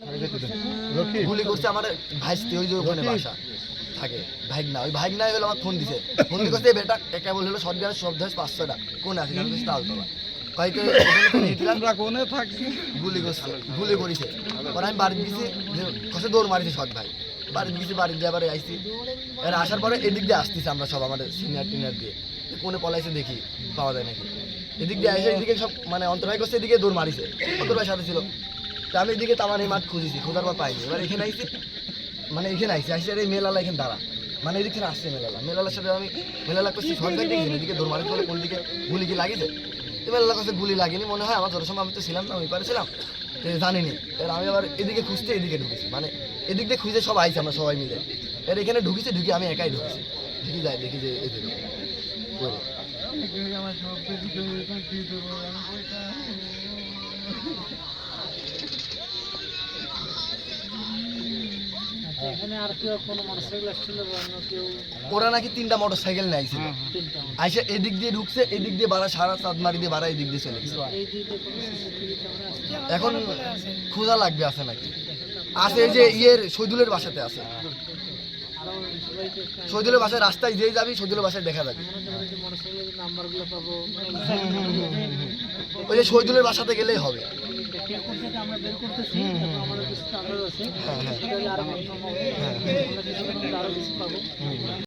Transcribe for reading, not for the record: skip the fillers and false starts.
গুলি করছে আমার ভাইস্তি, ওই যে ওখানে বাসা থাকে ভাইগনা, ওই ভাইগনাই হলো আমার ফোন দিছে, ফোন দিয়ে করছে বেটা কেবল হলো শর্ট গানের শব্দ হয় 500টা কোন আছে জানো তো তালতলা কয়েকে কোনে থাকি গুলি করছে, গুলি করেছে। পরে আমি বাড়ি গেছি, কষে দৌড় মারিছে সৎ ভাই, বাড়ি গেছি, বাড়ি দিয়ে আবার আইসি। এর আসার পরে এদিক দিয়ে আসতেছি আমরা সব আমাদের সিনিয়র টিনিয়র দিয়ে, কোনে পলাইছে দেখি পাওয়া যায় নাকি। এদিক দিয়ে এসে এদিকে সব মানে অন্তর্ভাই করছে, এদিকে দৌড় মারিছে, অন্তর্ভাই সাথে ছিল। তা আমি এদিকে তামান এই মাঠ খুঁজেছি, খোঁজার পর পাইনি। এবার এখানে আইসি, মানে এখানে আইসি আসি আর এই মেলালা এখানে দাঁড়া, মানে এদিক থেকে আসছে মেলালা, মেলালার সাথে আমি মেলালা করছি শর্ট গান দেখছি, এদিকে দৌড় মারি চলে কোন দিকে গুলি কি লাগিয়েছে। মেলালা কাছে গুলি লাগেনি মনে হয় আমার, যত সময় আমি তো ছিলাম না, আমি পারেছিলাম জানিনি। এর আমি আবার এদিকে খুঁজতে এদিকে ঢুকেছি, মানে এদিক দিয়ে খুঁজে সব আইছি আমরা সবাই মিলে। এর এখানে ঢুকেছি, ঢুকি আমি একাই ঢুকেছি, ঢুকি যাই দেখি যে এদিকে করে ওরা নাকি 3টা মোটরসাইকেল নিয়ে আইছিল, আইসা এদিক দিয়ে ঢুকছে, এদিক দিয়ে বাড়া সারা চাঁদমারি দিয়ে বাড়া এদিক দিয়ে চলে গেছে। এখন খোঁজা লাগবে আছে নাকি, আছে এই যে ইয়ের শহীদুলের বাসাতে আছে, শহীদুলের বাসায় রাস্তায় যেই যাবি শহীদুলের বাসায় দেখা যাবে। ওই যে শহীদুলের বাসাতে গেলেই হবে। হ্যাঁ হ্যাঁ